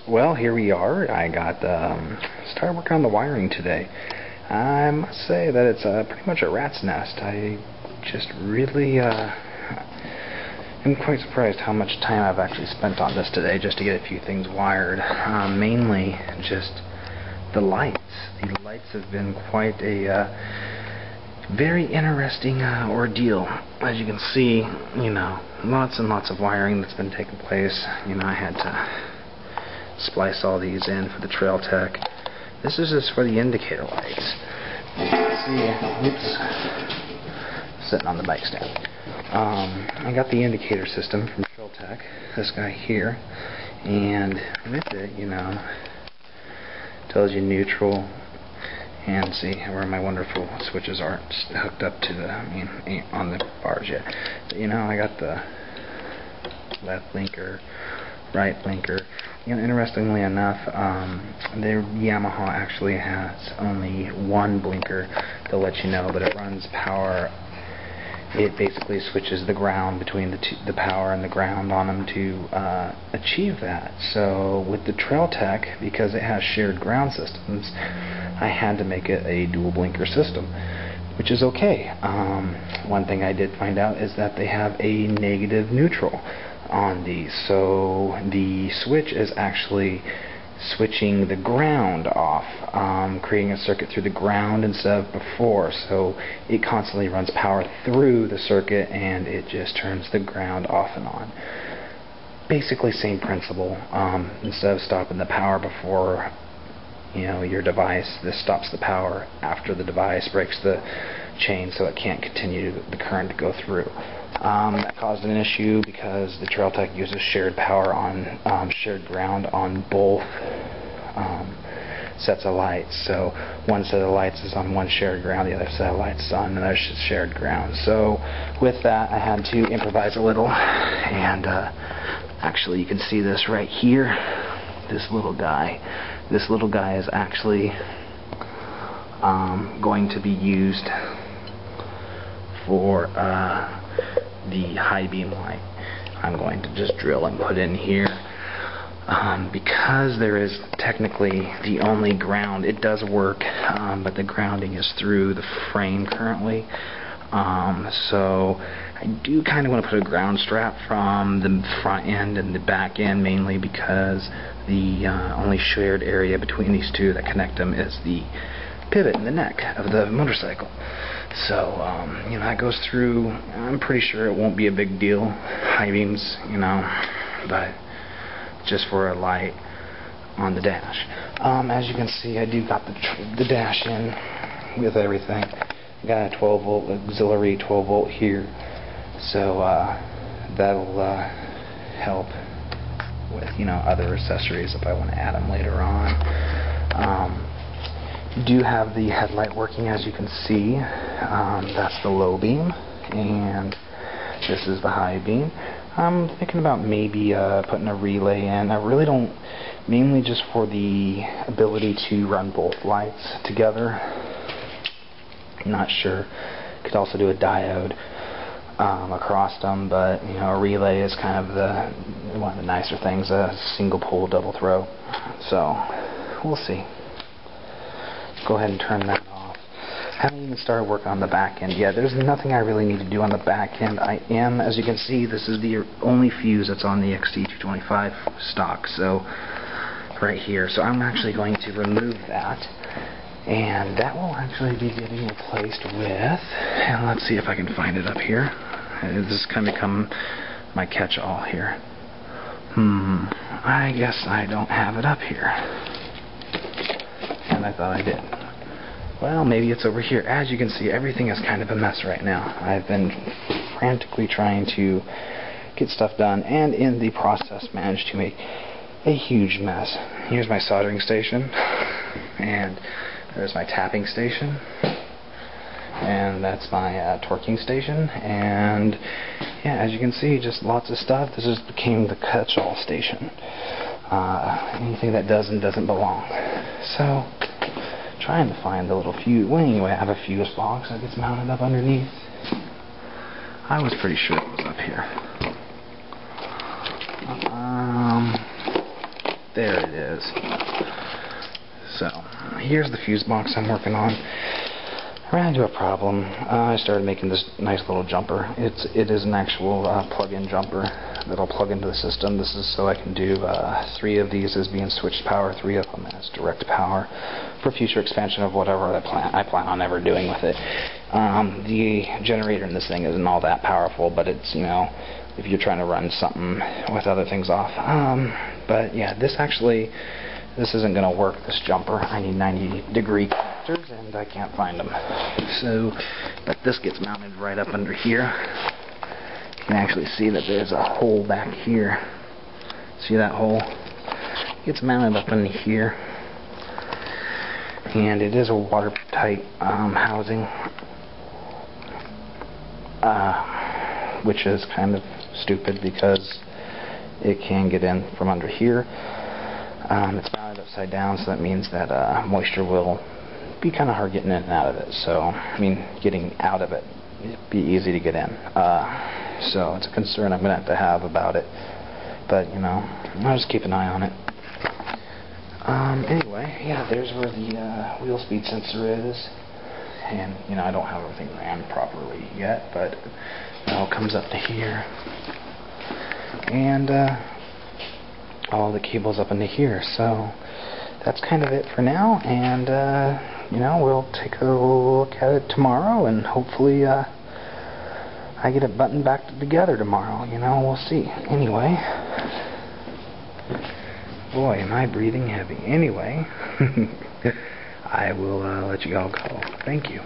Well, here we are. I got started working on the wiring today. I must say that it's pretty much a rat's nest. I just really am quite surprised how much time I've actually spent on this today just to get a few things wired. Mainly just the lights. The lights have been quite a very interesting ordeal. As you can see, lots and lots of wiring that's been taking place. I had to splice all these in for the trail tech. This is just for the indicator lights. You can see, oops, sitting on the bike stand. I got the indicator system from trail tech, this guy here, and with it, tells you neutral, and see where my wonderful switches aren't hooked up to the, ain't on the bars yet. But, I got the left blinker, right blinker. Interestingly enough, the Yamaha actually has only one blinker to let you know, but it runs power. It basically switches the ground between the power and the ground on them to achieve that. So with the Trail Tech, because it has shared ground systems, I had to make it a dual blinker system, which is okay. One thing I did find out is that they have a negative neutral on these, so the switch is actually switching the ground off, creating a circuit through the ground instead of before, so it constantly runs power through the circuit and it just turns the ground off and on. Basically same principle. Instead of stopping the power before your device, this stops the power after the device, breaks the chain so it can't continue the current to go through. That caused an issue because the Trail Tech uses shared power on shared ground on both sets of lights. So one set of lights is on one shared ground, the other set of lights is on another shared ground. So with that, I had to improvise a little, and actually you can see this right here. This little guy is actually going to be used for the high beam light. I'm going to just drill and put in here because there is technically the only ground. It does work, but the grounding is through the frame currently. So I do kind of want to put a ground strap from the front end and the back end, mainly because the only shared area between these two that connect them is the pivot in the neck of the motorcycle. So that goes through. I'm pretty sure it won't be a big deal, high beams, but just for a light on the dash. As you can see, I do got the dash in with everything. Got a 12 volt auxiliary 12 volt here, so that'll help with other accessories if I want to add them later on. Do have the headlight working, as you can see. That's the low beam, and this is the high beam. I'm thinking about maybe putting a relay in. I really don't, mainly just for the ability to run both lights together. I'm not sure. Could also do a diode across them, but a relay is kind of one of the nicer things, a single pole double throw. So we'll see. Go ahead and turn that off. I haven't even started working on the back end yet. There's nothing I really need to do on the back end. As you can see, this is the only fuse that's on the XT225 stock, so right here. So I'm actually going to remove that, and that will actually be getting replaced with, and let's see if I can find it up here. This has kind of become my catch-all here. I guess I don't have it up here. And I thought I did. Well, maybe it's over here. As you can see, everything is kind of a mess right now. I've been frantically trying to get stuff done, and in the process managed to make a huge mess. Here's my soldering station, and there's my tapping station, and that's my torquing station, and yeah, as you can see, just lots of stuff. This just became the catch-all station. Anything that does and doesn't belong. So, trying to find the little fuse. Well, anyway, I have a fuse box that gets mounted up underneath. I was pretty sure it was up here. There it is. So, here's the fuse box I'm working on. I ran into a problem. I started making this nice little jumper. It is an actual plug-in jumper that'll plug into the system. This is so I can do 3 of these as being switched power, 3 of them as direct power for future expansion of whatever I plan on ever doing with it. The generator in this thing isn't all that powerful, but it's, you know, if you're trying to run something with other things off. But yeah, this isn't going to work, this jumper. I need 90-degree connectors, and I can't find them. So, but this gets mounted right up under here. You can actually see that there's a hole back here. See that hole? It gets mounted up in here. And it is a watertight housing, which is kind of stupid because it can get in from under here. It's mounted upside down, so that means that moisture will be kind of hard getting in and out of it. So, I mean, getting out of it, it'd be easy to get in. So it's a concern I'm going to have about it. But, you know, I'll just keep an eye on it. Anyway, yeah, there's where the wheel speed sensor is. And, you know, I don't have everything ran properly yet, but it all comes up to here. And all the cables up into here. So that's kind of it for now. And, you know, we'll take a look at it tomorrow, and hopefully I get it buttoned back together tomorrow. You know, we'll see. Anyway, boy, am I breathing heavy. Anyway, I will let you all go. Thank you.